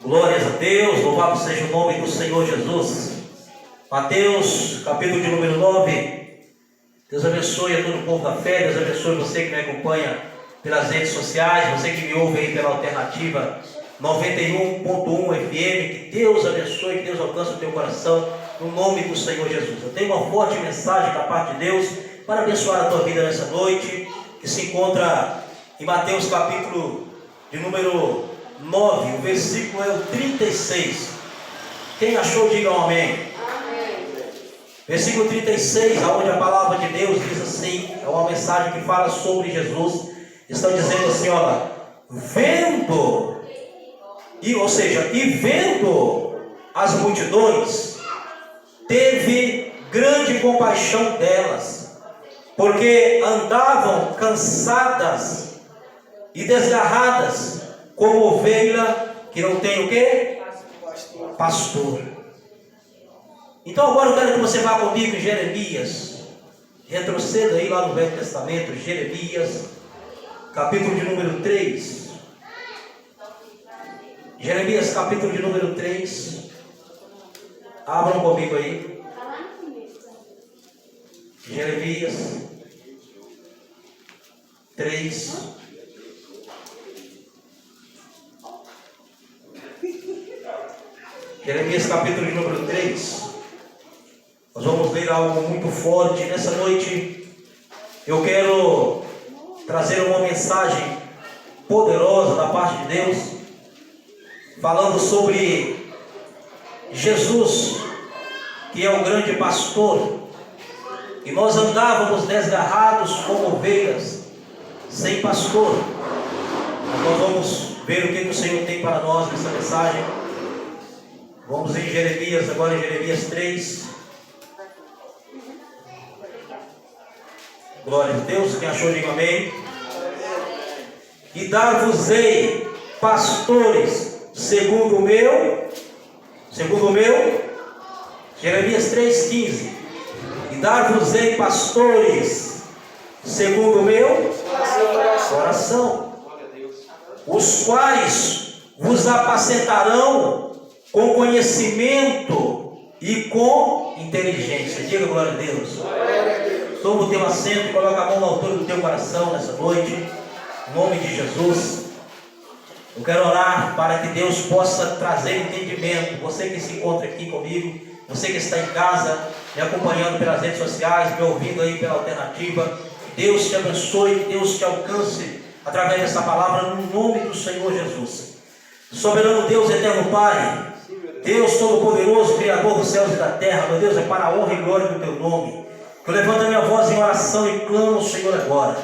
Glórias a Deus, louvado seja o nome do Senhor Jesus. Mateus, capítulo de número 9. Deus abençoe a todo o povo da fé. Deus abençoe você que me acompanha pelas redes sociais, você que me ouve aí pela alternativa 91.1 FM. Que Deus abençoe, que Deus alcance o teu coração no nome do Senhor Jesus. Eu tenho uma forte mensagem da parte de Deus para abençoar a tua vida nessa noite, que se encontra em Mateus capítulo de número 9, o versículo é o 36. Quem achou, diga um amém. Amém. Versículo 36, onde a palavra de Deus diz assim, é uma mensagem que fala sobre Jesus. Estão dizendo assim, olha, vendo, e vendo as multidões, teve grande compaixão delas, porque andavam cansadas e desgarradas, como ovelha que não tem o quê? Pastor. Então agora eu quero que você vá comigo em Jeremias. Retroceda aí lá no Velho Testamento, Jeremias, capítulo de número 3. Jeremias, capítulo de número 3. Abram comigo aí. Jeremias 3. Jeremias capítulo de número 3. Nós vamos ler algo muito forte. Nessa noite eu quero trazer uma mensagem poderosa da parte de Deus, falando sobre Jesus, que é o grande pastor, e nós andávamos desgarrados como ovelhas, sem pastor. Nós vamos ver o que o Senhor tem para nós nessa mensagem. Vamos em Jeremias, agora em Jeremias 3. Glória a Deus, quem achou, diga amém. E dar-vos-ei pastores segundo o meu, Jeremias 3,15. E dar-vos-ei pastores segundo o meu coração, os quais vos apacentarão com conhecimento e com inteligência. Diga glória a Deus. Toma o teu assento e coloca a mão na altura do teu coração nessa noite, em nome de Jesus. Eu quero orar para que Deus possa trazer entendimento. Você que se encontra aqui comigo, você que está em casa, me acompanhando pelas redes sociais, me ouvindo aí pela alternativa, Deus te abençoe, Deus te alcance através dessa palavra, no nome do Senhor Jesus. Soberano Deus, eterno Pai, Deus Todo-Poderoso, Criador dos céus e da terra, meu Deus, é para a honra e glória do teu nome que eu levanto a minha voz em oração e clamo ao Senhor agora,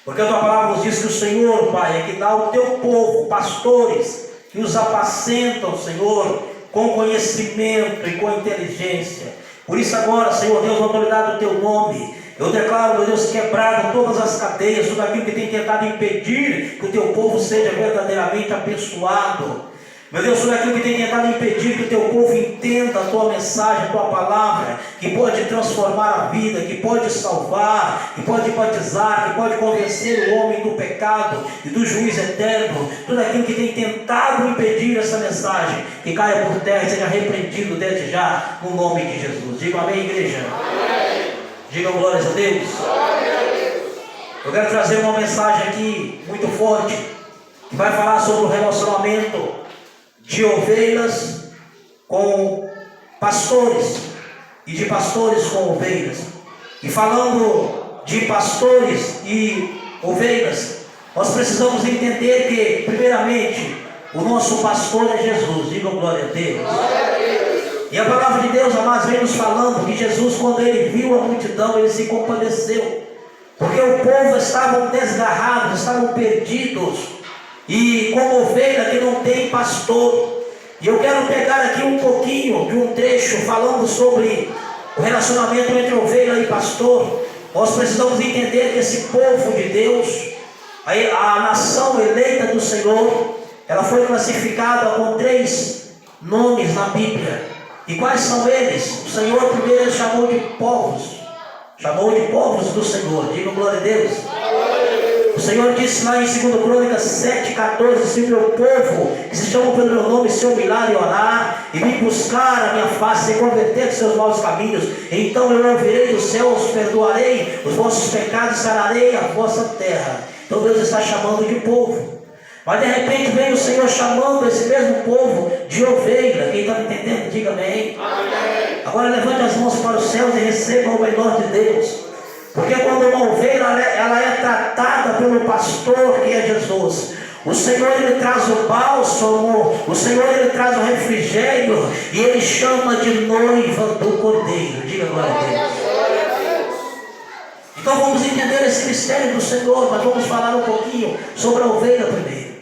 porque a tua palavra nos diz que o Senhor, Pai, é que dá ao teu povo pastores que os apacentam, Senhor, com conhecimento e com inteligência. Por isso agora, Senhor Deus, na autoridade do teu nome, eu declaro, meu Deus, quebrado todas as cadeias, tudo aquilo que tem tentado impedir que o teu povo seja verdadeiramente abençoado. Meu Deus, tudo aquilo que tem tentado impedir que o teu povo entenda a tua mensagem, a tua palavra, que pode transformar a vida, que pode salvar, que pode batizar, que pode convencer o homem do pecado e do juízo eterno. Tudo aquilo que tem tentado impedir essa mensagem, que caia por terra e seja repreendido desde já, no nome de Jesus. Diga amém, igreja. Amém. Diga glórias a Deus. Eu quero trazer uma mensagem aqui muito forte, que vai falar sobre o relacionamento de ovelhas com pastores e de pastores com ovelhas. E falando de pastores e ovelhas, nós precisamos entender que, primeiramente, o nosso pastor é Jesus. Diga glória a Deus. E a palavra de Deus, amados, vem nos falando que Jesus, quando ele viu a multidão, ele se compadeceu, porque o povo estavam desgarrados, estavam perdidos, e como ovelha que não tem pastor. E eu quero pegar aqui um pouquinho de um trecho falando sobre o relacionamento entre ovelha e pastor. Nós precisamos entender que esse povo de Deus, a nação eleita do Senhor, ela foi classificada com 3 nomes na Bíblia. E quais são eles? O Senhor primeiro chamou de povos do Senhor. Diga glória a Deus. O Senhor disse lá em 2 Crônicas 7,14: se o meu povo, que se chama pelo meu nome, se humilhar e orar, e me buscar a minha face, e converter de seus maus caminhos, então eu ouvirei dos céus, perdoarei os vossos pecados, sararei a vossa terra. Então Deus está chamando de povo. Mas de repente vem o Senhor chamando esse mesmo povo de ovelha. Quem está me entendendo, diga amém. Amém. Agora levante as mãos para os céus e receba o melhor de Deus. Porque quando uma ovelha ela é tratada pelo pastor, que é Jesus, o Senhor ele traz o bálsamo, o Senhor ele traz o refrigério, e ele chama de noiva do Cordeiro. Diga glória a Deus. Então vamos entender esse mistério do Senhor, mas vamos falar um pouquinho sobre a ovelha primeiro.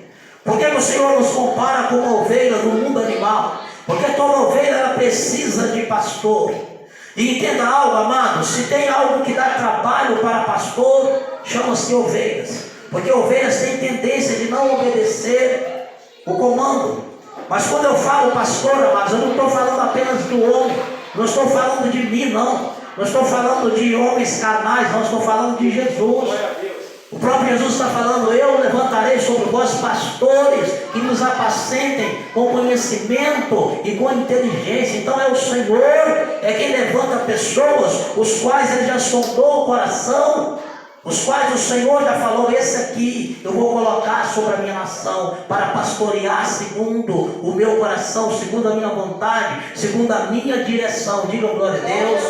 Por que o Senhor nos compara com uma ovelha do mundo animal? Porque toda ovelha ela precisa de pastor. E entenda algo, amado, se tem algo que dá trabalho para pastor, chama-se ovelhas. Porque ovelhas têm tendência de não obedecer o comando. Mas quando eu falo pastor, amados, eu não estou falando apenas do homem, não estou falando de mim, não. Não estou falando de homens carnais, não, estou falando de Jesus. O próprio Jesus está falando: eu levantarei sobre vós pastores que nos apacentem com conhecimento e com inteligência. Então é o Senhor, é quem levanta pessoas, os quais ele já sondou o coração, os quais o Senhor já falou: esse aqui eu vou colocar sobre a minha nação, para pastorear segundo o meu coração, segundo a minha vontade, segundo a minha direção. Digam glória a Deus.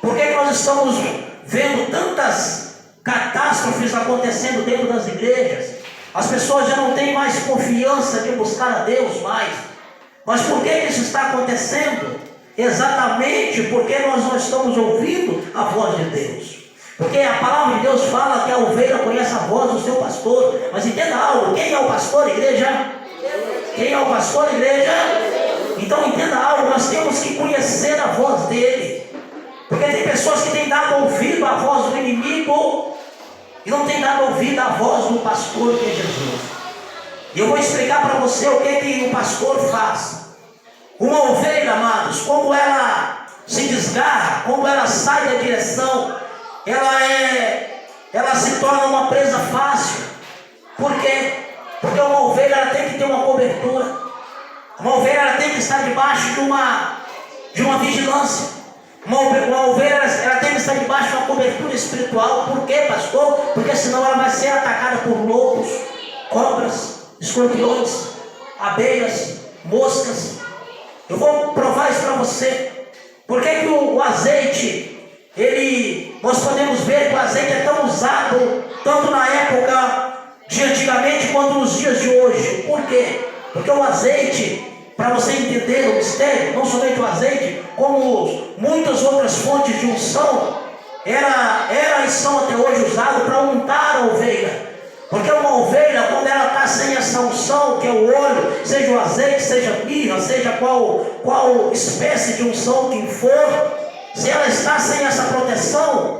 Por que nós estamos vendo tantas catástrofes acontecendo dentro das igrejas? As pessoas já não têm mais confiança de buscar a Deus mais. Mas por que isso está acontecendo? Exatamente porque nós não estamos ouvindo a voz de Deus. Porque a palavra de Deus fala que a ovelha conhece a voz do seu pastor. Mas entenda algo: quem é o pastor, igreja? Quem é o pastor, igreja? Então entenda algo: nós temos que conhecer a voz dele. Porque tem pessoas que têm dado ouvido à voz do inimigo e não têm dado ouvido à voz do pastor, que é Jesus. E eu vou explicar para você o que o pastor faz. Uma ovelha, amados, quando ela se desgarra, quando ela sai da direção, ela se torna uma presa fácil. Por quê? Porque uma ovelha ela tem que ter uma cobertura. Uma ovelha ela tem que estar debaixo de uma vigilância. Uma ovelha ela tem que estar debaixo de uma cobertura espiritual. Por quê, pastor? Porque senão ela vai ser atacada por lobos, cobras, escorpiões, abelhas, moscas. Eu vou provar isso para você. Por que o azeite, nós podemos ver que o azeite é tão usado tanto na época de antigamente quanto nos dias de hoje? Por quê? Porque o azeite, para você entender o mistério, não somente o azeite, como muitas outras fontes de unção, era e são até hoje usado para untar a ovelha. Porque uma ovelha, quando ela está sem essa unção, que é o óleo, seja o azeite, seja mirra, seja qual espécie de unção que for, se ela está sem essa proteção,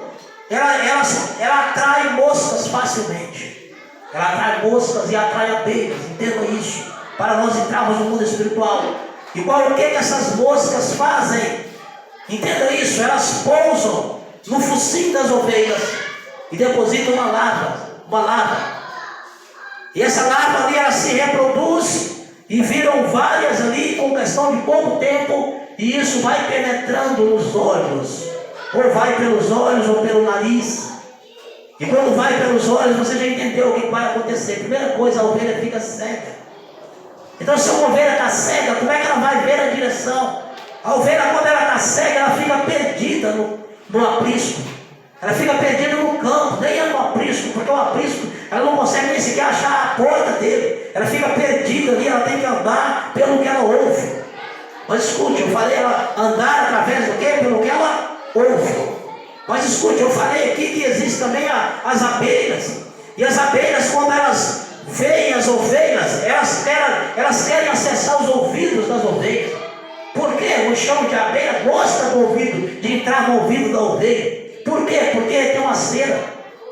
ela atrai moscas facilmente. Ela atrai moscas e atrai abelhas. Entenda isso, para nós entrarmos no mundo espiritual. E o que essas moscas fazem? Entenda isso: elas pousam no focinho das ovelhas e depositam uma larva. E essa larva ali, ela se reproduz e viram várias ali com questão de pouco tempo, e isso vai penetrando nos olhos, ou vai pelos olhos ou pelo nariz. E quando vai pelos olhos, você já entendeu o que vai acontecer. Primeira coisa, a ovelha fica cega. Então, se uma ovelha está cega, como é que ela vai ver a direção? A ovelha, quando ela está cega, ela fica perdida no aprisco. Ela fica perdida no campo, nem é no aprisco, porque o aprisco, ela não consegue nem sequer achar a porta dele. Ela fica perdida ali, ela tem que andar pelo que ela ouve. Mas escute, eu falei ela andar através do quê? Pelo que ela ouve. Mas escute, eu falei aqui que existe também as abelhas. E as abelhas, quando elas veem as ovelhas, elas querem acessar os ouvidos das ovelhas. Por quê? O chão de abelha gosta do ouvido, de entrar no ouvido da ovelha. Por quê? Porque tem uma cera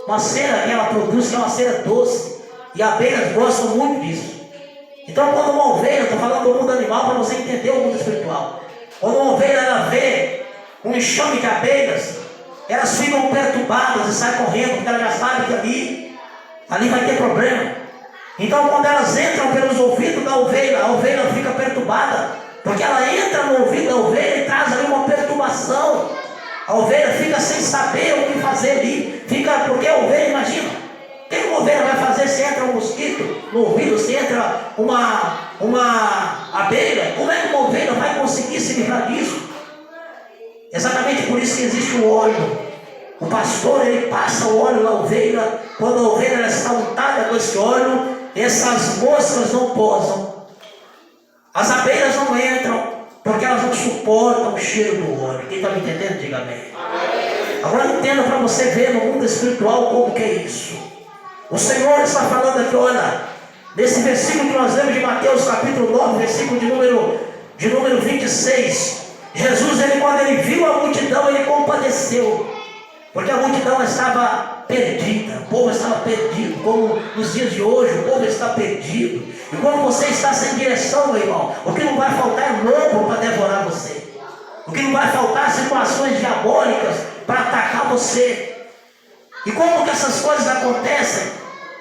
que ela produz, que é uma cera doce. E abelhas gostam muito disso. Então, quando uma ovelha, estou falando do mundo animal para você entender o mundo espiritual. Quando uma ovelha ela vê um enxame de abelhas, elas ficam perturbadas e saem correndo, porque elas já sabem que ali vai ter problema. Então quando elas entram pelos ouvidos da ovelha, a ovelha fica perturbada, porque ela entra no ouvido da ovelha e traz ali uma perturbação. A ovelha fica sem saber o que fazer ali, porque a ovelha, imagina, o que uma ovelha vai fazer se entra um mosquito no ouvido, se entra uma abelha? Como é que uma ovelha vai conseguir se livrar disso? Exatamente por isso que existe o óleo. O pastor, ele passa o óleo na ovelha. Quando a ovelha está untada com esse óleo, essas moscas não posam, as abelhas não entram, porque elas não suportam o cheiro do óleo. Quem está me entendendo, diga amém. Agora entenda para você ver no mundo espiritual como que é isso. O Senhor está falando aqui, olha, nesse versículo que nós lemos de Mateus capítulo 9, versículo de número 26, Jesus, quando ele viu a multidão, ele compadeceu, porque a multidão estava perdida, o povo estava perdido, como nos dias de hoje, o povo está perdido. E quando você está sem direção, meu irmão, o que não vai faltar é lobo para devorar você. O que não vai faltar é situações diabólicas para atacar você. E como que essas coisas acontecem?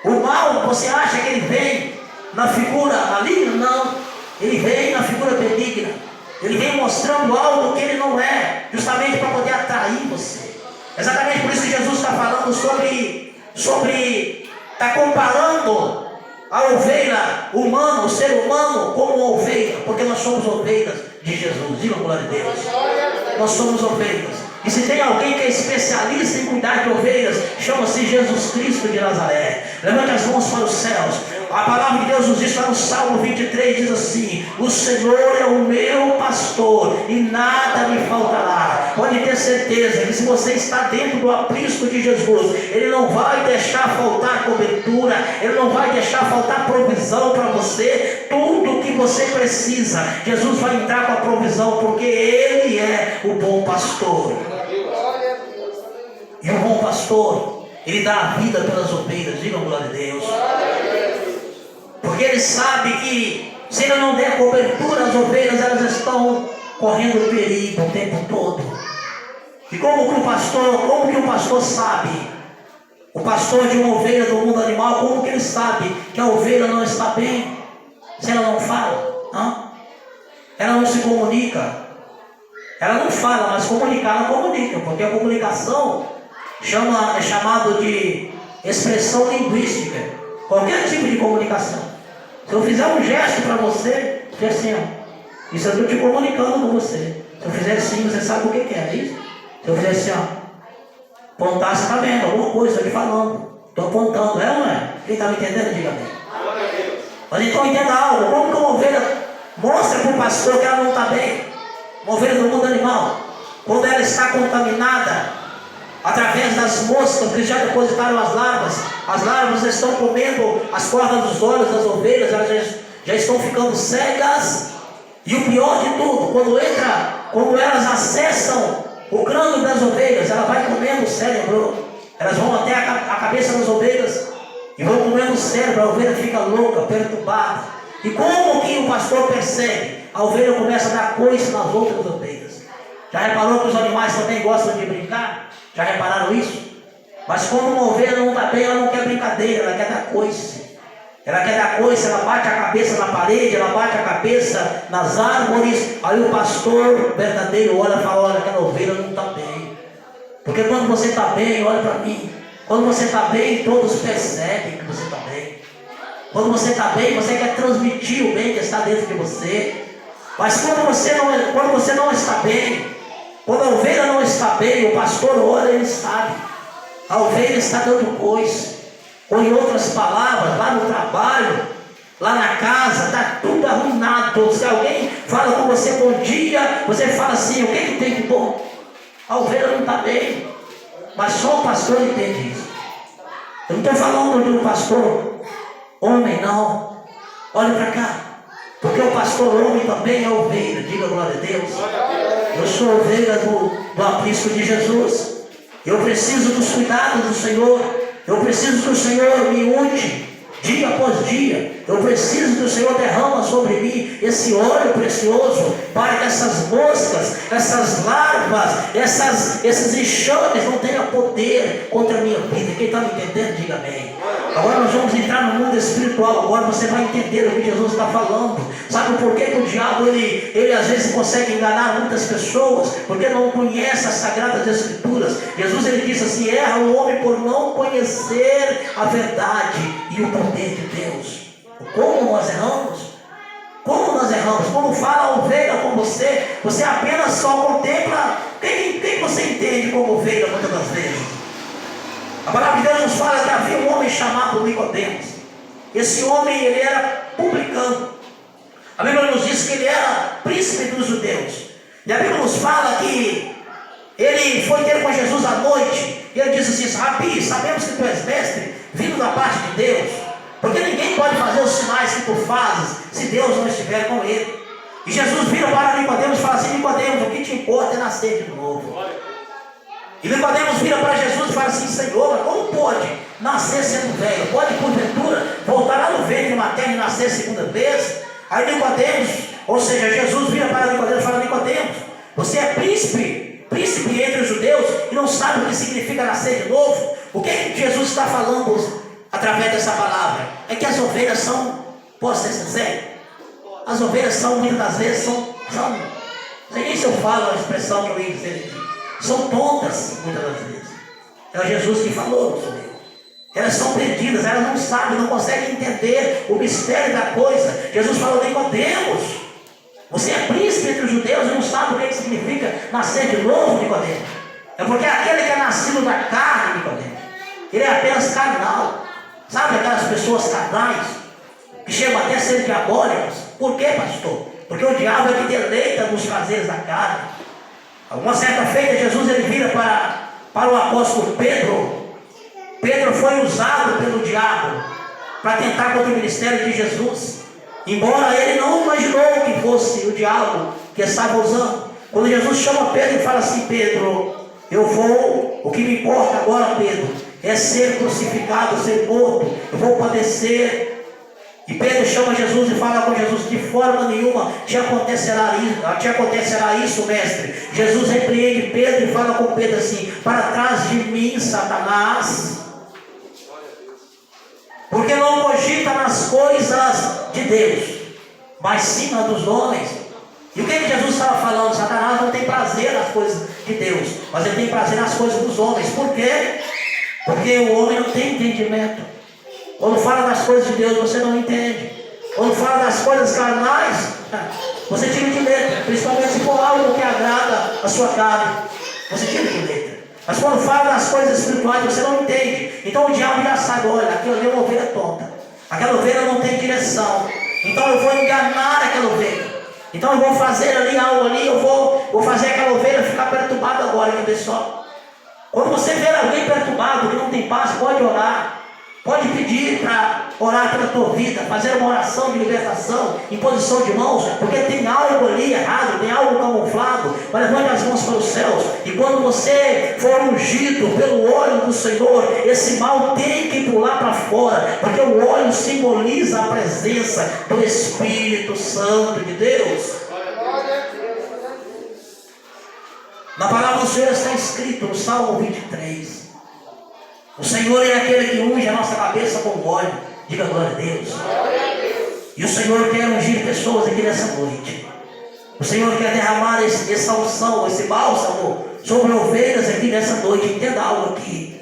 O mal, você acha que ele vem na figura maligna? Não, ele vem na figura benigna. Ele vem mostrando algo que ele não é, justamente para poder atrair você. Exatamente por isso que Jesus está falando está comparando a ovelha humana, o ser humano, como uma ovelha, porque nós somos ovelhas de Jesus. Diga glória a Deus. Nós somos ovelhas. E se tem alguém que é especialista em cuidar de ovelhas, chama-se Jesus Cristo de Nazaré. Levante as mãos para os céus. A palavra de Deus nos diz lá no Salmo 23, diz assim: o Senhor é o meu pastor e nada me faltará. Pode ter certeza que se você está dentro do aprisco de Jesus, Ele não vai deixar faltar cobertura, Ele não vai deixar faltar provisão para você. Tudo que você precisa, Jesus vai entrar com a provisão, porque Ele é o bom pastor. E o bom pastor, ele dá a vida pelas ovelhas. Diga glória a Deus. Porque ele sabe que se ele não der cobertura, as ovelhas elas estão correndo perigo o tempo todo. E como que o pastor sabe? O pastor de uma ovelha do mundo animal, como que ele sabe que a ovelha não está bem? Se ela não fala, não? Ela não se comunica. Ela não fala, mas comunicar ela comunica, porque a comunicação é chamado de expressão linguística. Qualquer tipo de comunicação. Se eu fizer um gesto para você, diz assim, ó, isso eu estou te comunicando com você. Se eu fizer assim, você sabe o que é, isso? Se eu fizer assim, ó, apontar, você está vendo alguma coisa, estou te falando. Estou apontando, é ou não é? Quem está me entendendo, diga amém. Mas então entenda algo, como que uma ovelha mostra para o pastor que ela não está bem? Uma ovelha do mundo animal, quando ela está contaminada através das moscas que já depositaram as larvas estão comendo as cordas dos olhos das ovelhas, elas já estão ficando cegas. E o pior de tudo, quando elas acessam o crânio das ovelhas, ela vai comendo o cérebro, elas vão até a cabeça das ovelhas e vão comendo o cérebro, a ovelha fica louca, perturbada. E como que o pastor percebe? A ovelha começa a dar coice nas outras ovelhas. Já reparou que os animais também gostam de brincar? Já repararam isso? Mas quando uma ovelha não está bem, ela não quer brincadeira, ela quer dar coice. Ela quer dar coice, ela bate a cabeça na parede, ela bate a cabeça nas árvores. Aí o pastor verdadeiro olha e fala: olha, aquela ovelha não está bem. Porque quando você está bem, olha para mim, quando você está bem, todos percebem que você está bem. Quando você está bem, você quer transmitir o bem que está dentro de você. Mas quando você não está bem, quando a ovelha não está bem, o pastor olha e ele sabe. A ovelha está dando coice. Ou em outras palavras, lá no trabalho, lá na casa, está tudo arruinado. Se alguém fala com você bom dia, você fala assim: o que tem de bom? A ovelha não está bem. Mas só o pastor entende isso. Eu não estou falando de um pastor homem, não. Olha para cá. Porque o pastor homem também é ovelha. Diga glória a Deus. Eu sou ovelha do aprisco de Jesus. Eu preciso dos cuidados do Senhor. Eu preciso que o Senhor me unge dia após dia. Eu preciso que o Senhor derrama sobre mim esse óleo precioso, para que essas moscas, essas larvas, esses enxames não tenham poder contra a minha vida. Quem está me entendendo, diga amém. Agora nós vamos entrar no mundo espiritual. Agora você vai entender o que Jesus está falando. Sabe por que o diabo ele às vezes consegue enganar muitas pessoas? Porque não conhece as sagradas escrituras. Jesus ele disse assim: erra o homem por não conhecer a verdade e o poder de Deus. Como nós erramos? Como nós erramos? Quando fala a ovelha com você, você apenas só contempla quem você entende como ovelha muitas das vezes. A palavra de Deus nos fala que havia um homem chamado Nicodemos. Esse homem ele era publicano. A Bíblia nos diz que ele era príncipe dos judeus. E a Bíblia nos fala que ele foi ter com Jesus à noite. E ele disse assim: Rabi, sabemos que tu és mestre, vindo da parte de Deus. Porque ninguém pode fazer os sinais que tu fazes se Deus não estiver com ele. E Jesus vira para Nicodemos e fala assim: Nicodemos, o que te importa é nascer de novo. E Nicodemos vira para Jesus e fala assim: Senhor, como pode nascer sendo velho? Pode porventura voltar lá no ventre materno e nascer segunda vez? Aí Nicodemos, ou seja, Jesus vira para Nicodemos e fala: Nicodemos, você é príncipe entre os judeus e não sabe o que significa nascer de novo? O que é que Jesus está falando através dessa palavra? É que as ovelhas são, posso ser sincero? As ovelhas são, muitas das vezes, são não sei nem se eu falo a expressão que eu ia dizer aqui. São tontas, muitas das vezes. É Jesus que falou isso mesmo. Elas são perdidas, elas não sabem, não conseguem entender o mistério da coisa. Jesus falou: Nicodemos, você é príncipe entre os judeus e não sabe o que significa nascer de novo, Nicodemos. É porque aquele que é nascido da carne, Nicodemos, ele é apenas carnal. Sabe aquelas pessoas carnais que chegam até a ser diabólicas? Por quê, pastor? Porque o diabo é que deleita nos prazeres da carne. Uma certa feita, Jesus ele vira para o apóstolo Pedro. Pedro foi usado pelo diabo para tentar contra o ministério de Jesus, embora ele não imaginou que fosse o diabo que estava usando. Quando Jesus chama Pedro e fala assim: Pedro, o que me importa agora, Pedro, é ser crucificado, ser morto, eu vou padecer. E Pedro chama Jesus e fala com Jesus: de forma nenhuma te acontecerá isso, mestre. Jesus repreende Pedro e fala com Pedro assim: para trás de mim, Satanás, porque não cogita nas coisas de Deus, mas sim nas dos homens. E o que Jesus estava falando? Satanás não tem prazer nas coisas de Deus, mas ele tem prazer nas coisas dos homens. Por quê? Porque o homem não tem entendimento. Quando fala das coisas de Deus, você não entende. Quando fala das coisas carnais, você tira de letra. Principalmente se for algo que agrada a sua carne, você tira de letra. Mas quando fala das coisas espirituais, você não entende. Então o diabo já sabe: olha, aquilo ali é uma ovelha tonta. Aquela ovelha não tem direção. Então eu vou enganar aquela ovelha. Então eu vou fazer ali algo ali, eu vou fazer aquela ovelha ficar perturbada agora. Quer ver só? Quando você vê alguém perturbado, que não tem paz, pode orar. Pode pedir para orar pela tua vida, fazer uma oração de libertação, imposição de mãos, porque tem algo ali errado, tem algo camuflado. Mas levante as mãos para os céus, e quando você for ungido pelo óleo do Senhor, esse mal tem que pular para fora, porque o óleo simboliza a presença do Espírito Santo de Deus. Na palavra do Senhor está escrito no Salmo 23: o Senhor é aquele que unge a nossa cabeça com óleo. Diga glória a Deus. E o Senhor quer ungir pessoas aqui nessa noite. O Senhor quer derramar essa unção, esse bálsamo sobre ovelhas aqui nessa noite. Entenda algo aqui.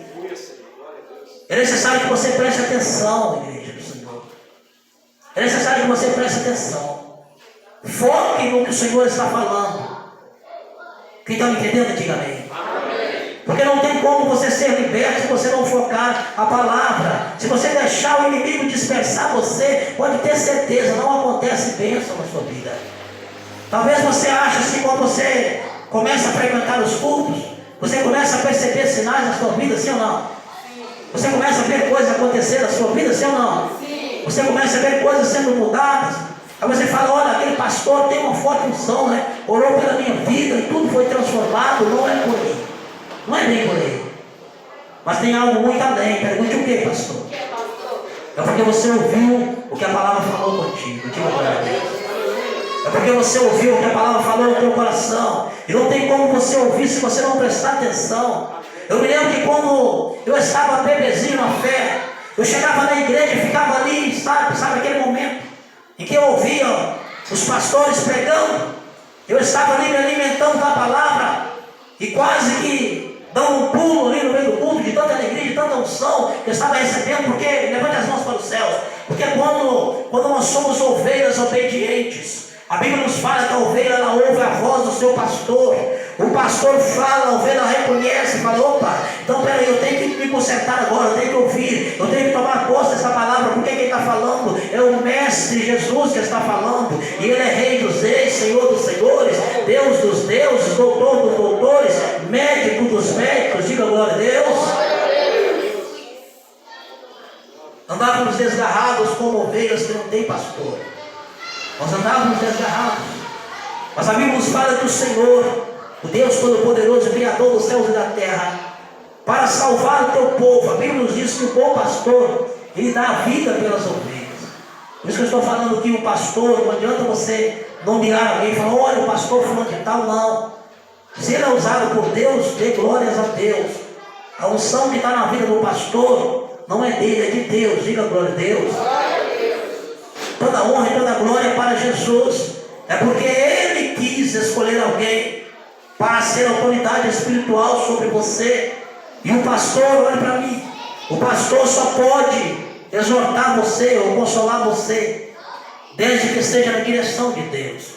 É necessário que você preste atenção, igreja do Senhor. É necessário que você preste atenção. Foque no que o Senhor está falando. Quem está me entendendo, diga amém. Porque não tem como você ser liberto se você não focar a palavra. Se você deixar o inimigo dispersar você, pode ter certeza, não acontece bênção na sua vida. Talvez você ache assim, quando você começa a frequentar os cultos, você começa a perceber sinais na sua vida, sim ou não? Você começa a ver coisas acontecer na sua vida, sim ou não? Você começa a ver coisas sendo mudadas. Aí você fala: olha, aquele pastor tem uma forte unção, né? Orou pela minha vida e tudo foi transformado. Não é por aí. Não é bem por aí. Mas tem algo muito além. Pergunte: o que, pastor? É porque você ouviu o que a palavra falou contigo. Diga glória a Deus. É porque você ouviu o que a palavra falou no teu coração. E não tem como você ouvir se você não prestar atenção. Eu me lembro que quando eu estava bebezinho na fé, eu chegava na igreja e ficava ali, sabe aquele momento em que eu ouvia os pastores pregando. Eu estava ali me alimentando da palavra e quase que dando um pulo ali no meio do culto, de tanta alegria, de tanta unção que eu estava recebendo, porque, levante as mãos para os céus, porque quando nós somos ovelhas obedientes, a Bíblia nos fala que a ovelha ela ouve a voz do seu pastor. O pastor fala, a ovelha reconhece, fala, opa, então peraí, eu tenho que me consertar agora, eu tenho que ouvir, eu tenho que tomar posse dessa palavra, porque quem está falando é o Mestre Jesus que está falando, e Ele é Rei dos Reis, Senhor dos Senhores, Deus dos deuses, Doutor dos doutores, Médico dos médicos, diga glória a Deus. Andávamos desgarrados como ovelhas que não têm pastor. Nós andávamos desgarrados. Mas a Bíblia nos fala que o Senhor, o Deus Todo-Poderoso, Criador dos céus e da terra, para salvar o teu povo, a Bíblia nos diz que o bom pastor, ele dá a vida pelas ovelhas. Por isso que eu estou falando que o pastor, não adianta você nomear alguém e falar, olha, o pastor fulano de tal, não. Se ele é usado por Deus, dê glórias a Deus. A unção que está na vida do pastor não é dele, é de Deus. Diga glória a Deus. Toda honra e toda glória é para Jesus. É porque Ele quis escolher alguém para ser autoridade espiritual sobre você. E o pastor, olha para mim, o pastor só pode exortar você ou consolar você desde que esteja na direção de Deus.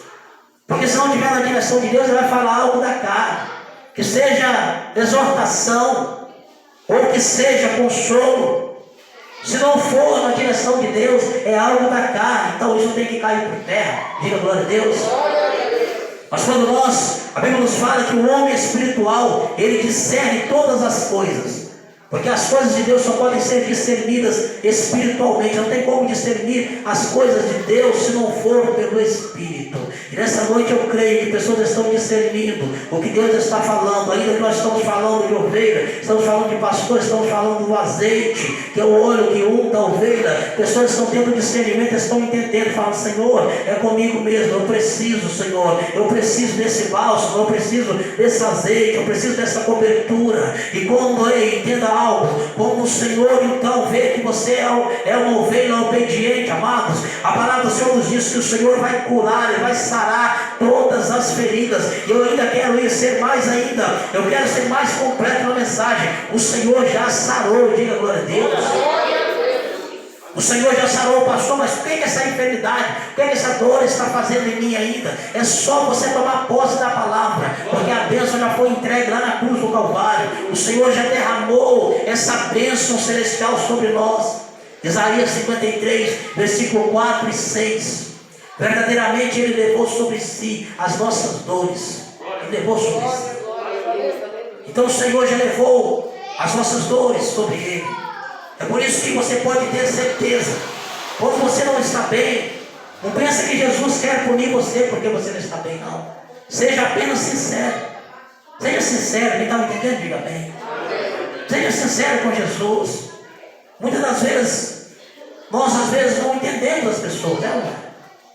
Porque se não estiver na direção de Deus, ele vai falar algo da carne, que seja exortação ou que seja consolo. Se não for na direção de Deus, é algo da carne. Então isso tem que cair por terra. Diga glória a Deus. Mas quando a Bíblia nos fala que o homem espiritual, ele discerne todas as coisas. Porque as coisas de Deus só podem ser discernidas espiritualmente. Não tem como discernir as coisas de Deus se não for pelo Espírito. E nessa noite eu creio que pessoas estão discernindo o que Deus está falando. Ainda que nós estamos falando de ovelha, estamos falando de pastor, estamos falando do azeite, que é o óleo que unta a ovelha. Pessoas estão tendo discernimento, estão entendendo, falam, Senhor, é comigo mesmo, eu preciso, Senhor, eu preciso desse bálsamo, eu preciso desse azeite, eu preciso dessa cobertura. E quando ele entenda algo, como o Senhor então vê que você é uma ovelha obediente, amados, a palavra do Senhor nos diz que o Senhor vai curar, Ele vai sarar todas as feridas. E eu ainda quero ir ser mais ainda, eu quero ser mais completo na mensagem. O Senhor já sarou, diga glória a Deus. O Senhor já sarou, pastor, mas o que é essa enfermidade? O que é que essa dor está fazendo em mim ainda? É só você tomar posse da palavra, porque a bênção já foi entregue lá na cruz do Calvário. O Senhor já derramou essa bênção celestial sobre nós. Isaías 53, versículo 4 e 6. Verdadeiramente Ele levou sobre si as nossas dores. Ele levou sobre si. Então o Senhor já levou as nossas dores sobre Ele. É por isso que você pode ter certeza, quando você não está bem, não pensa que Jesus quer punir você porque você não está bem, não. Seja apenas sincero. Seja sincero, quem está me entendendo, diga bem. Seja sincero com Jesus. Muitas das vezes, nós às vezes não entendemos as pessoas, né?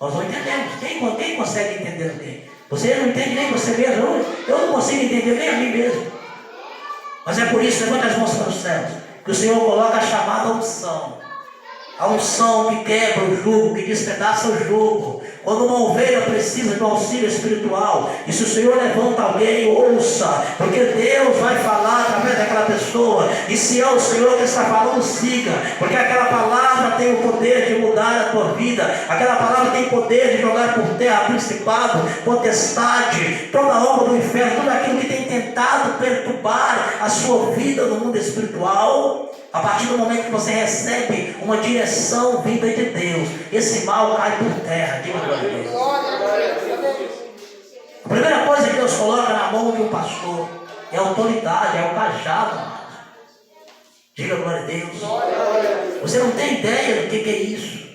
Nós não entendemos. Quem consegue entender alguém? Você não entende nem você mesmo. Eu não consigo entender nem a mim mesmo. Mas é por isso, levanta as mãos para os céus, que o Senhor coloca a chamada unção. A unção que quebra o jugo, que despedaça o jugo. Quando uma ovelha precisa de um auxílio espiritual, e se o Senhor levanta alguém, ouça, porque Deus vai falar através daquela pessoa. E se é o Senhor que está falando, siga, porque aquela palavra tem o poder de mudar a tua vida. Aquela palavra tem poder de jogar por terra principado, potestade, toda a obra do inferno, tudo aquilo que tem tentado perturbar a sua vida no mundo espiritual. A partir do momento que você recebe uma direção vinda de Deus, esse mal cai por terra. Diga glória a Deus. A primeira coisa que Deus coloca na mão de um pastor é a autoridade, é o cajado. Diga glória a Deus. Você não tem ideia do que é isso.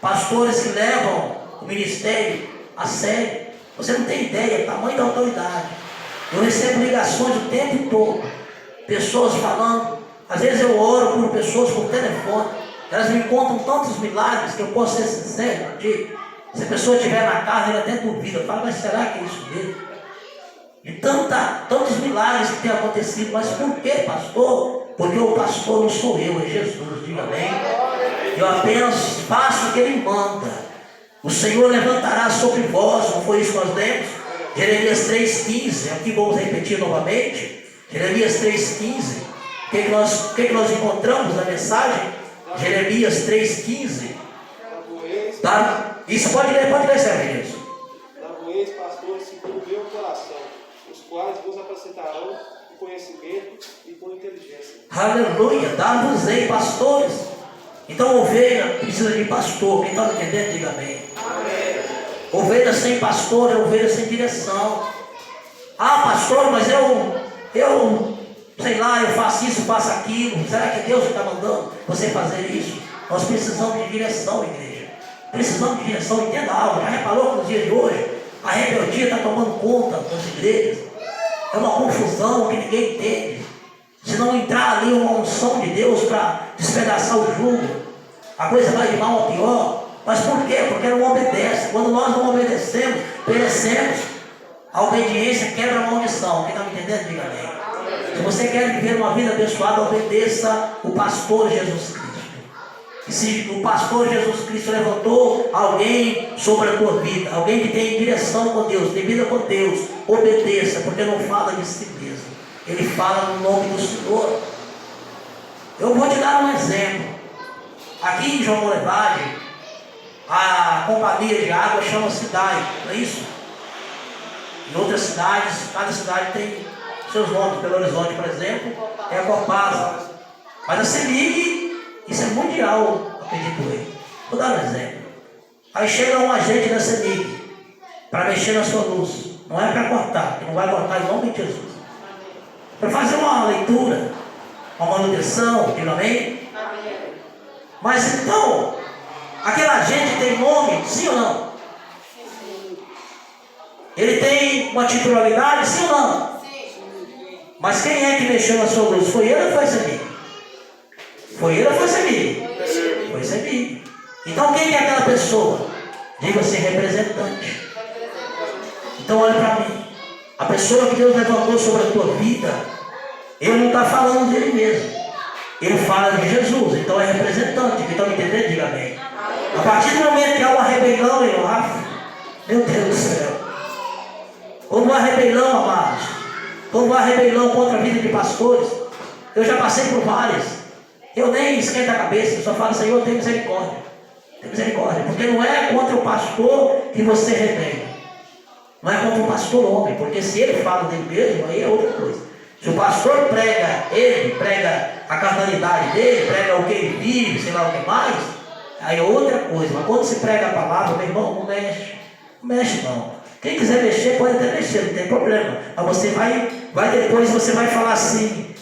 Pastores que levam o ministério a sério. Você não tem ideia do tamanho da autoridade. Eu recebo ligações o tempo todo. Pessoas falando. Às vezes eu oro por pessoas por telefone. Elas me contam tantos milagres que eu posso ser sincero contigo. Se a pessoa estiver na casa, ela até duvida. Fala, mas será que é isso mesmo? De tantos milagres que têm acontecido. Mas por que, pastor? Porque o pastor não sou eu, é Jesus. Diga bem. Eu apenas faço o que Ele manda. O Senhor levantará sobre vós. Não foi isso que nós lemos? Jeremias 3,15. Aqui vamos repetir novamente. Jeremias 3,15. O que nós encontramos na mensagem? Jeremias 3,15. Tá? Isso pode ler, Sérgio. Dá-vos pastores segundo o meu coração, os quais vos apresentarão com conhecimento e com inteligência. Aleluia, dá-vos pastores. Então ovelha precisa de pastor. Quem está entendendo, diga amém. Amém. Ovelha sem pastor é ovelha sem direção. Ah, pastor, mas eu sei lá, eu faço isso, faço aquilo. Será que Deus está mandando você fazer isso? Nós precisamos de direção, igreja. Precisamos de direção, entenda algo. Já reparou que nos dias de hoje a rebeldia está tomando conta das igrejas? É uma confusão que ninguém entende. Se não entrar ali uma unção de Deus para despedaçar o jugo, a coisa vai de mal a pior. Mas por quê? Porque não obedece. Quando nós não obedecemos, perecemos. A obediência quebra a maldição. Quem está me entendendo, diga amém. Se você quer viver uma vida abençoada, obedeça o pastor Jesus Cristo. E se o pastor Jesus Cristo levantou alguém sobre a tua vida, alguém que tem direção com Deus, tem vida com Deus, obedeça, porque não fala de si mesmo. Ele fala no nome do Senhor. Eu vou te dar um exemplo. Aqui em João Molevade, a companhia de água chama-se DAI, não é isso? Em outras cidades, cada cidade tem seus nomes. Belo Horizonte, por exemplo, é a Copasa. Mas a CEMIG, isso é mundial, acredito eu. Vou dar um exemplo. Aí chega um agente da CEMIG para mexer na sua luz. Não é para cortar, que não vai cortar em nome de Jesus. Para fazer uma leitura, uma manutenção, diga amém? Mas então, aquele agente tem nome, sim ou não? Ele tem uma titularidade, sim ou não? Mas quem é que mexeu na sua luz? Foi ele ou foi CEMIG? Foi ele ou foi CEMIG? Foi CEMIG. Então quem é aquela pessoa? Diga-se representante. Então olha para mim. A pessoa que Deus levantou sobre a tua vida, ele não está falando dele mesmo. Ele fala de Jesus. Então é representante. Quem está me entendendo? Diga amém. A partir do momento que há uma rebelião, meu Deus do céu. Quando há rebelião, amados, quando há rebelião contra a vida de pastores, eu já passei por várias. Eu nem esquento a cabeça, eu só falo, Senhor, tem misericórdia. Tem misericórdia, porque não é contra o pastor que você rebela. Não é contra o pastor homem, porque se ele fala dele mesmo, aí é outra coisa. Se o pastor prega ele, prega a carnalidade dele, prega o que ele vive, sei lá o que mais, aí é outra coisa. Mas quando se prega a palavra, meu irmão, não mexe. Não mexe não. Quem quiser mexer, pode até mexer, não tem problema. Mas você vai depois, você vai falar assim,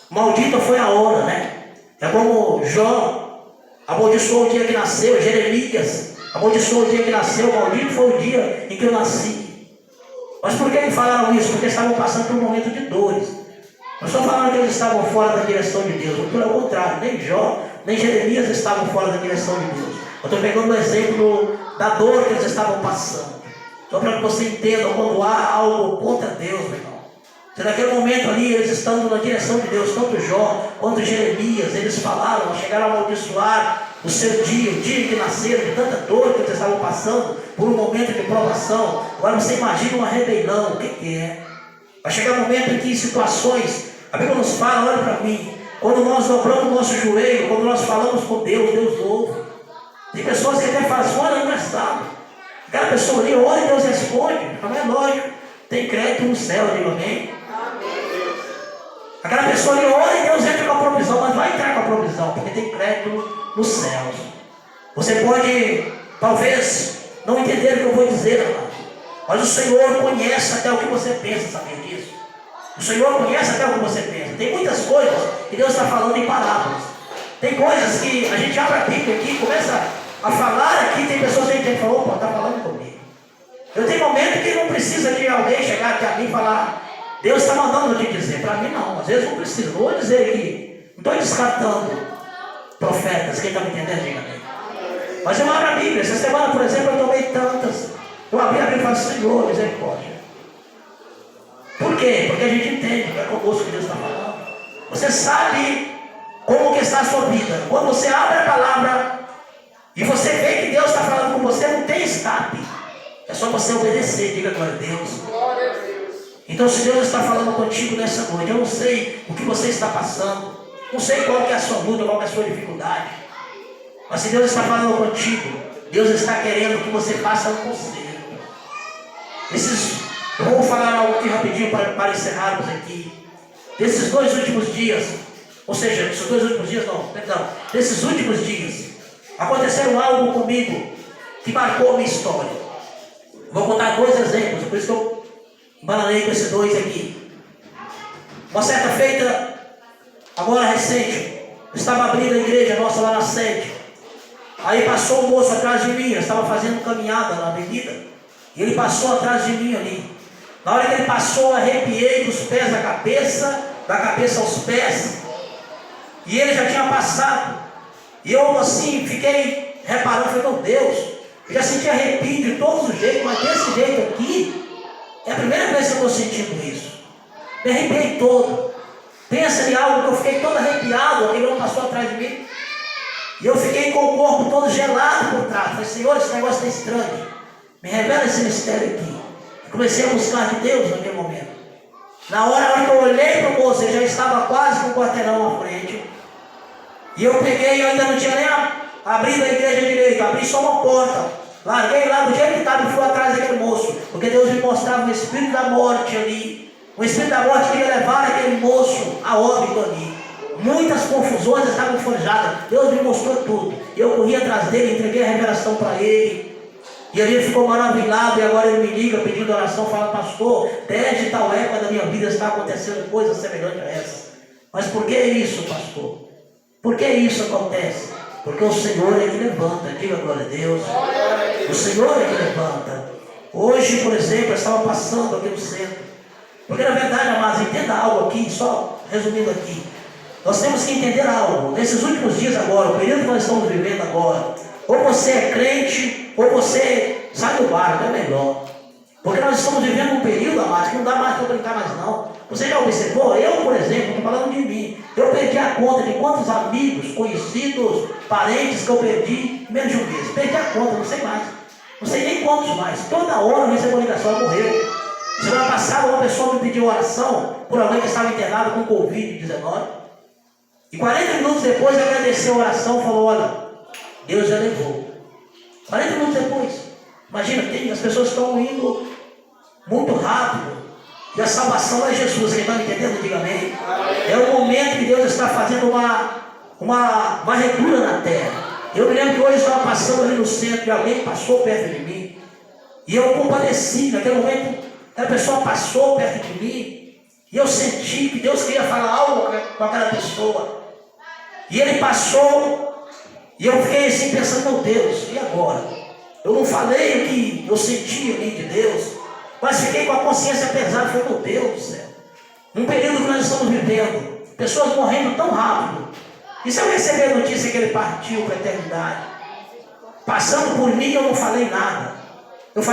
maldita foi a hora, né? É como Jó amaldiçoou o dia que nasceu, Jeremias amaldiçoou o dia que nasceu, maldito foi o dia em que eu nasci. Mas por que eles falaram isso? Porque estavam passando por um momento de dores. Não estou falando que eles estavam fora da direção de Deus, muito pelo contrário, nem Jó, nem Jeremias estavam fora da direção de Deus. Eu estou pegando o exemplo da dor que eles estavam passando. Só para que você entenda quando há algo contra Deus, meu irmão. Se naquele momento ali eles estão na direção de Deus, tanto Jó quanto Jeremias, eles falaram, chegaram a amaldiçoar o seu dia, o dia em que nasceram, de tanta dor que eles estavam passando por um momento de provação. Agora você imagina uma rebelião, o que é? Vai chegar um momento em que situações, a Bíblia nos fala, olha para mim, quando nós dobramos o nosso joelho, quando nós falamos com Deus, Deus ouve. Tem pessoas que até fazem, olha, não é sábio. Aquela pessoa ali, ora e Deus responde. Não é lógico. Tem crédito no céu, digo amém? Aquela pessoa ali, ora e Deus entra com a provisão, mas vai entrar com a provisão, porque tem crédito nos céus. Você pode, talvez, não entender o que eu vou dizer, amado. Mas o Senhor conhece até o que você pensa, sabia disso? O Senhor conhece até o que você pensa. Tem muitas coisas que Deus está falando em parábolas. Tem coisas que a gente abre a Bíblia aqui e começa a falar aqui, tem pessoas que a gente fala, opa, está falando comigo. Eu tenho momento que não precisa de alguém chegar aqui a mim e falar, Deus está mandando eu te dizer. Para mim não, às vezes não precisa. Não vou dizer aqui, não estou descartando. profetas. Quem está me entendendo, diga amém. Mas eu abro a Bíblia. Essa semana, por exemplo, eu tomei tantas. Eu abri a Bíblia e falei, Senhor, misericórdia. Por quê? Porque a gente entende que é conosco que Deus está falando. Você sabe como que está a sua vida. Quando você abre a palavra e você vê que Deus está falando com você, não tem escape. É só você obedecer. Diga glória a Deus. Glória a Deus. Então, se Deus está falando contigo nessa noite, eu não sei o que você está passando, não sei qual que é a sua luta, qual que é a sua dificuldade, mas se Deus está falando contigo, Deus está querendo que você faça um conselho. Eu vou falar algo aqui rapidinho para encerrarmos aqui. Desses 2 últimos dias, ou seja, esses 2 últimos dias não, perdão, desses últimos dias, aconteceram algo comigo que marcou a minha história. Vou contar 2 exemplos, por isso que eu embalanei com esses 2 aqui. Uma certa feita, agora recente, eu estava abrindo a igreja nossa lá na sede. Aí passou um moço atrás de mim, eu estava fazendo caminhada na avenida, e ele passou atrás de mim ali. Na hora que ele passou, eu arrepiei dos pés da cabeça aos pés, e ele já tinha passado. E eu assim, fiquei reparando, falei, meu Deus, eu já senti arrepio de todos os jeitos, mas desse jeito aqui, é a primeira vez que eu estou sentindo isso. Me arrepiei todo. Pensa em algo que eu fiquei todo arrepiado, aquele homem passou atrás de mim. E eu fiquei com o corpo todo gelado por trás. Falei, Senhor, esse negócio está estranho. Me revela esse mistério aqui. E comecei a buscar de Deus naquele momento. Na hora que eu olhei para o moço, ele já estava quase com o quarteirão à frente. E eu peguei, eu ainda não tinha nem abrido a igreja direito, abri só uma porta. Larguei lá do jeito que estava e fui atrás daquele moço. Porque Deus me mostrava um espírito da morte ali. O espírito da morte queria levar aquele moço a óbito ali. Muitas confusões estavam forjadas. Deus me mostrou tudo. E eu corri atrás dele, entreguei a revelação para ele. E ali ele ficou maravilhado. E agora ele me liga pedindo oração. Fala, pastor, desde tal época da minha vida está acontecendo coisa semelhante a essa. Mas por que isso, pastor? Por que isso acontece? Porque o Senhor é que levanta. Diga glória a Deus. O Senhor é que levanta. Hoje, por exemplo, eu estava passando aqui no centro. Porque na verdade, amados, entenda algo aqui, só resumindo aqui. Nós temos que entender algo. Nesses últimos dias agora, o período que nós estamos vivendo agora, ou você é crente, ou você sai do barco, é melhor. Porque nós estamos vivendo um período, amados, que não dá mais para brincar mais não. Você já observou? Eu, por exemplo, estou falando de mim. Eu perdi a conta de quantos amigos, conhecidos, parentes que eu perdi em menos de um mês. Perdi a conta, não sei mais. Não sei nem quantos mais. Toda hora eu recebo ligação, morreu. Semana passada uma pessoa me pediu oração por alguém que estava internado com Covid-19. E 40 minutos depois agradeceu a oração e falou, olha, Deus já levou. 40 minutos depois. Imagina, as pessoas estão indo muito rápido. E a salvação é Jesus. Quem está me entendendo? Diga amém. É o momento que Deus está fazendo uma varredura na terra. Eu me lembro que hoje eu estava passando ali no centro e alguém passou perto de mim. E eu compadeci. Naquele momento, aquela pessoa passou perto de mim. E eu senti que Deus queria falar algo com aquela pessoa. E ele passou. E eu fiquei assim pensando, meu Deus, e agora? Eu não falei o que eu sentia ali de Deus. Mas fiquei com a consciência pesada. Falei, meu Deus do céu. Num período que nós estamos vivendo, pessoas morrendo tão rápido. E se eu receber a notícia que ele partiu para a eternidade? Passando por mim, eu não falei nada.